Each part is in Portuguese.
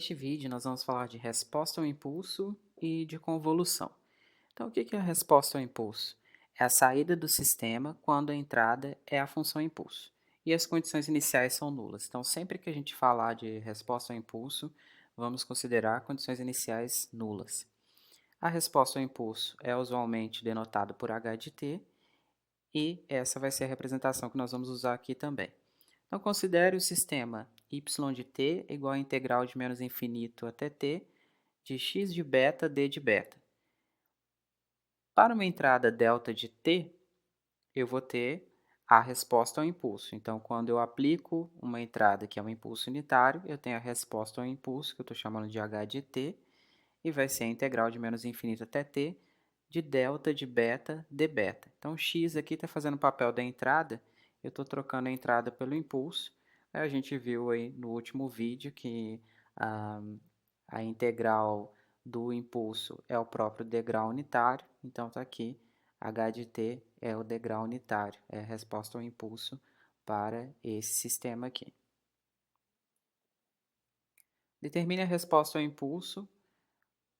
Neste vídeo, nós vamos falar de resposta ao impulso e de convolução. Então, o que é a resposta ao impulso? É a saída do sistema quando a entrada é a função impulso. E as condições iniciais são nulas. Então, sempre que a gente falar de resposta ao impulso, vamos considerar condições iniciais nulas. A resposta ao impulso é usualmente denotada por h de t, e essa vai ser a representação que nós vamos usar aqui também. Então, considere o sistema y de t igual a integral de menos infinito até t de x de beta d de beta. Para uma entrada delta de t, eu vou ter a resposta ao impulso. Então, quando eu aplico uma entrada que é um impulso unitário, eu tenho a resposta ao impulso, que eu estou chamando de h de t, e vai ser a integral de menos infinito até t de delta de beta d beta. Então, x aqui está fazendo o papel da entrada, eu estou trocando a entrada pelo impulso. A gente viu aí no último vídeo que a integral do impulso é o próprio degrau unitário, então está aqui, h de t é o degrau unitário, é a resposta ao impulso para esse sistema aqui. Determine a resposta ao impulso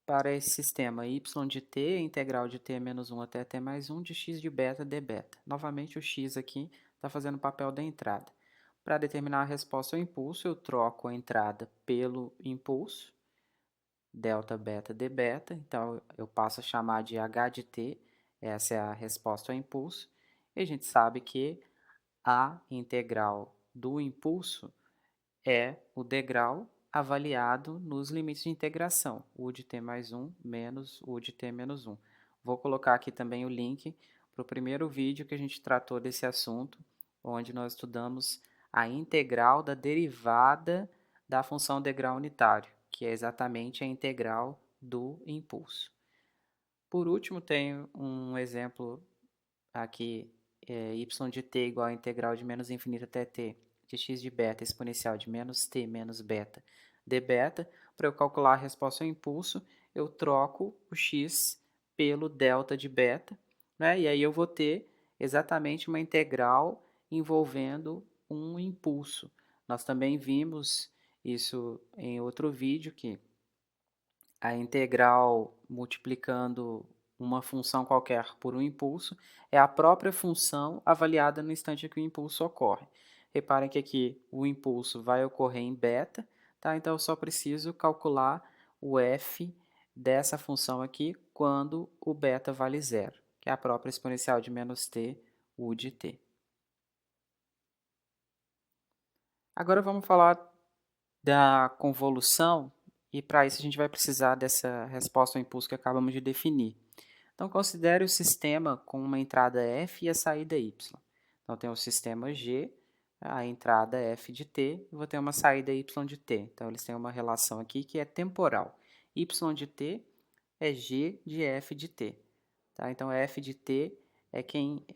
para esse sistema y de t, integral de t menos 1 até t mais 1 de x de beta d beta. Novamente o x aqui está fazendo o papel da entrada. Para determinar a resposta ao impulso, eu troco a entrada pelo impulso, delta beta d beta, então eu passo a chamar de h de t, essa é a resposta ao impulso, e a gente sabe que a integral do impulso é o degrau avaliado nos limites de integração, u de t mais 1 menos u de t menos 1. Vou colocar aqui também o link para o primeiro vídeo que a gente tratou desse assunto, onde nós estudamos a integral da derivada da função degrau unitário, que é exatamente a integral do impulso. Por último, tenho um exemplo aqui, y de t igual a integral de menos infinito até t de x de beta exponencial de menos t menos beta d beta. Para eu calcular a resposta ao impulso, eu troco o x pelo delta de beta, né? E aí eu vou ter exatamente uma integral envolvendo um impulso. Nós também vimos isso em outro vídeo, que a integral multiplicando uma função qualquer por um impulso é a própria função avaliada no instante em que o impulso ocorre. Reparem que aqui o impulso vai ocorrer em beta, tá? Então eu só preciso calcular o f dessa função aqui quando o beta vale zero, que é a própria exponencial de menos t, u de t. Agora vamos falar da convolução, e para isso a gente vai precisar dessa resposta ao impulso que acabamos de definir. Então, considere o sistema com uma entrada f e a saída y. Então, tem o sistema G, a entrada f de t, e vou ter uma saída y de t. Então, eles têm uma relação aqui que é temporal. Y de t é g de f de t. Tá? Então, f de t é quem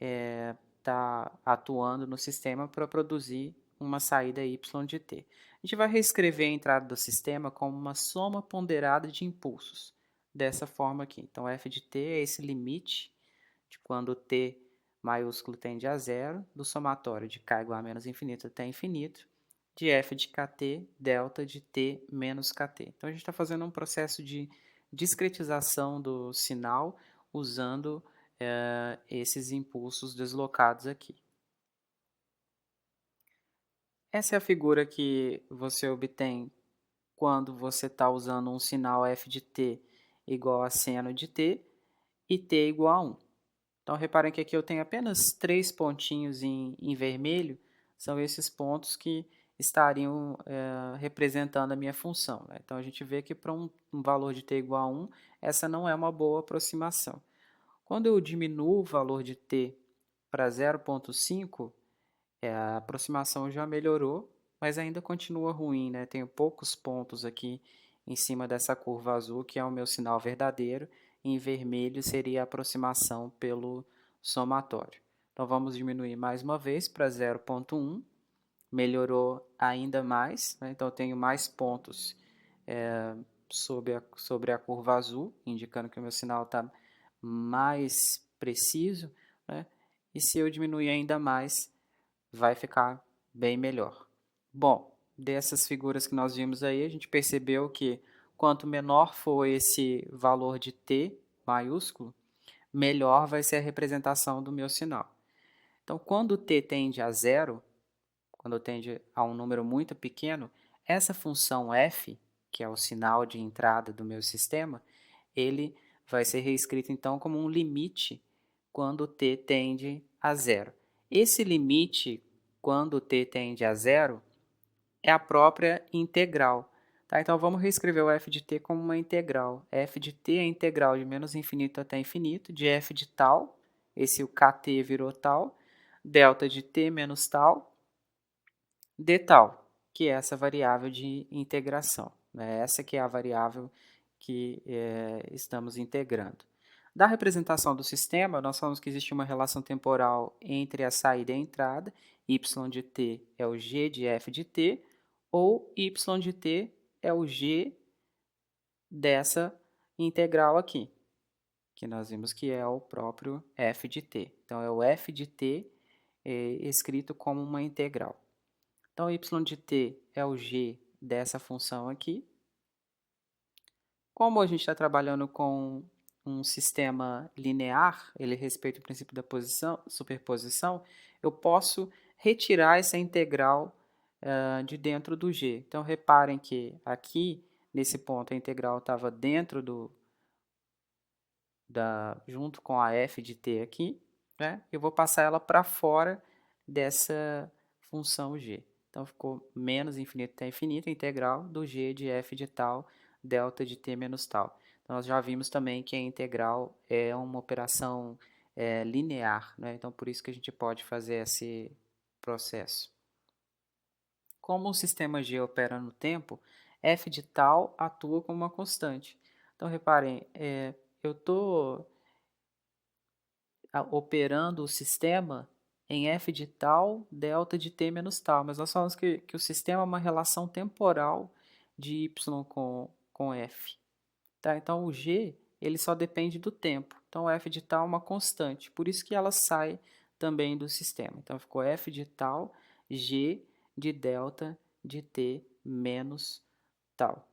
está atuando no sistema para produzir uma saída y de t. A gente vai reescrever a entrada do sistema como uma soma ponderada de impulsos, dessa forma aqui. Então, f de t é esse limite de quando t maiúsculo tende a zero, do somatório de k igual a menos infinito até infinito, de f de kt, delta de t menos kt. Então, a gente está fazendo um processo de discretização do sinal usando esses impulsos deslocados aqui. Essa é a figura que você obtém quando você está usando um sinal f de t igual a seno de t e t igual a 1. Então, reparem que aqui eu tenho apenas 3 pontinhos em vermelho, são esses pontos que estariam representando a minha função, né? Então, a gente vê que para um valor de t igual a 1, essa não é uma boa aproximação. Quando eu diminuo o valor de t para 0,5, a aproximação já melhorou, mas ainda continua ruim, né? Tenho poucos pontos aqui em cima dessa curva azul, que é o meu sinal verdadeiro, e em vermelho seria a aproximação pelo somatório. Então, vamos diminuir mais uma vez para 0,1, melhorou ainda mais, né? Então eu tenho mais pontos sobre a curva azul, indicando que o meu sinal está mais preciso, né? E se eu diminuir ainda mais, vai ficar bem melhor. Bom, dessas figuras que nós vimos aí, a gente percebeu que quanto menor for esse valor de t maiúsculo, melhor vai ser a representação do meu sinal. Então, quando t tende a zero, quando tende a um número muito pequeno, essa função f, que é o sinal de entrada do meu sistema, ele vai ser reescrito então como um limite quando t tende a zero. Esse limite, quando t tende a zero, é a própria integral. Tá? Então, vamos reescrever o f de t como uma integral. F de t é a integral de menos infinito até infinito, de f de tal, esse o kt virou tal, delta de t menos tal, de tal, que é essa variável de integração. Né? Essa que é a variável que estamos integrando. Da representação do sistema, nós falamos que existe uma relação temporal entre a saída e a entrada. Y de t é o g de f de t, ou y de t é o g dessa integral aqui, que nós vimos que é o próprio f de t. Então, é o f de t escrito como uma integral. Então, y de t é o g dessa função aqui. Como a gente está trabalhando com um sistema linear, ele respeita o princípio da superposição, eu posso retirar essa integral de dentro do g. Então, reparem que aqui, nesse ponto, a integral estava dentro junto com a f de t aqui, né? Eu vou passar ela para fora dessa função g. Então, ficou menos infinito até infinito, a integral do g de f de tal, delta de t menos tal. Então, nós já vimos também que a integral é uma operação linear, né? Então, por isso que a gente pode fazer esse processo. Como o sistema g opera no tempo, f de tal atua como uma constante. Então, reparem, eu estou operando o sistema em f de tal, delta de t menos tal. Mas nós falamos que o sistema é uma relação temporal de y com f. Tá? Então, o g ele só depende do tempo. Então, f de tal é uma constante. Por isso que ela sai também do sistema. Então, ficou f de tal, g de delta de t menos tal.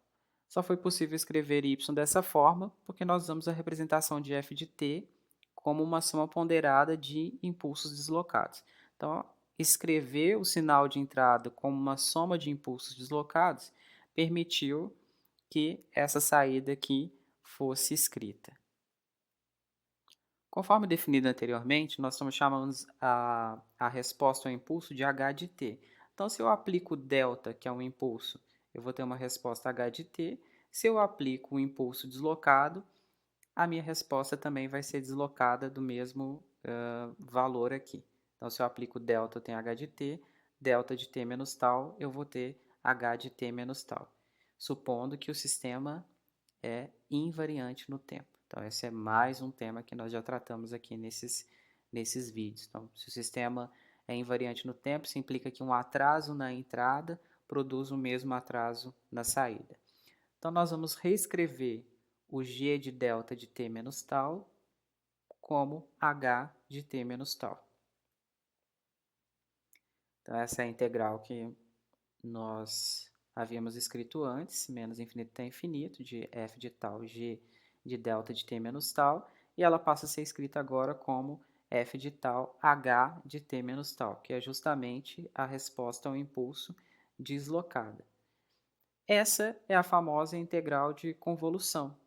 Só foi possível escrever y dessa forma porque nós usamos a representação de f de t como uma soma ponderada de impulsos deslocados. Então, escrever o sinal de entrada como uma soma de impulsos deslocados permitiu que essa saída aqui fosse escrita. Conforme definido anteriormente, nós estamos chamando a resposta ao impulso de h de t. Então, se eu aplico delta, que é um impulso, eu vou ter uma resposta h de t. Se eu aplico o impulso deslocado, a minha resposta também vai ser deslocada do mesmo valor aqui. Então, se eu aplico delta, eu tenho h de t, delta de t menos tal, eu vou ter h de t menos tal, supondo que o sistema é invariante no tempo. Então, esse é mais um tema que nós já tratamos aqui nesses vídeos. Então, se o sistema é invariante no tempo, isso implica que um atraso na entrada produz o mesmo atraso na saída. Então, nós vamos reescrever o g de delta de t menos tal como h de t menos tal. Então, essa é a integral que nós havíamos escrito antes, menos infinito até infinito, de f de tal, g de delta de t menos tal, e ela passa a ser escrita agora como f de tal, h de t menos tal, que é justamente a resposta ao impulso deslocada. Essa é a famosa integral de convolução.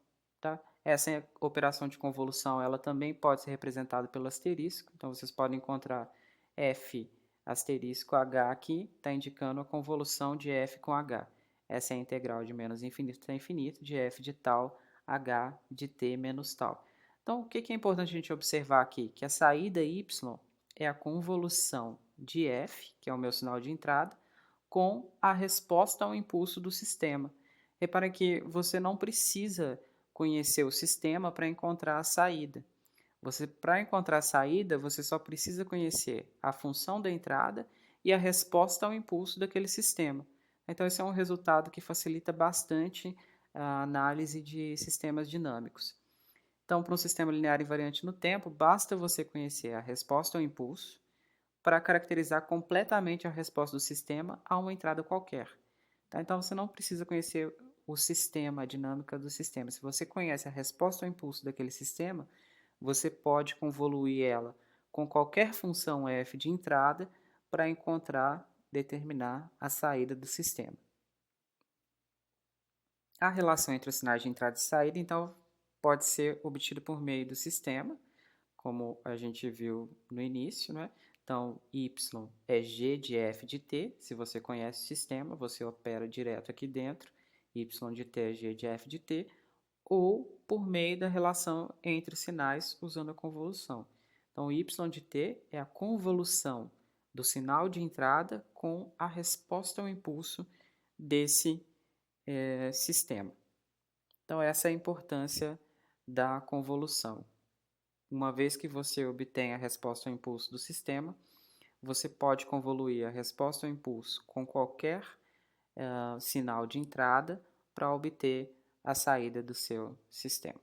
Tá? Essa operação de convolução ela também pode ser representada pelo asterisco, então vocês podem encontrar f asterisco h aqui, está indicando a convolução de f com h. Essa é a integral de menos infinito até infinito de f de tal, h de t menos tal. Então, o que é importante a gente observar aqui? Que a saída y é a convolução de f, que é o meu sinal de entrada, com a resposta ao impulso do sistema. Repara que você não precisa conhecer o sistema para encontrar a saída. Para encontrar a saída, você só precisa conhecer a função da entrada e a resposta ao impulso daquele sistema. Então, esse é um resultado que facilita bastante a análise de sistemas dinâmicos. Então, para um sistema linear invariante no tempo, basta você conhecer a resposta ao impulso para caracterizar completamente a resposta do sistema a uma entrada qualquer. Tá? Então, você não precisa conhecer o sistema, a dinâmica do sistema. Se você conhece a resposta ao impulso daquele sistema, você pode convoluir ela com qualquer função f de entrada para encontrar, determinar a saída do sistema. A relação entre os sinais de entrada e saída, então, pode ser obtida por meio do sistema, como a gente viu no início, né? Então, y é g de f de t. Se você conhece o sistema, você opera direto aqui dentro. Y de t é g de f de t. Ou por meio da relação entre os sinais usando a convolução. Então, y de t é a convolução do sinal de entrada com a resposta ao impulso desse sistema. Então, essa é a importância da convolução. Uma vez que você obtém a resposta ao impulso do sistema, você pode convoluir a resposta ao impulso com qualquer sinal de entrada para obter a saída do seu sistema.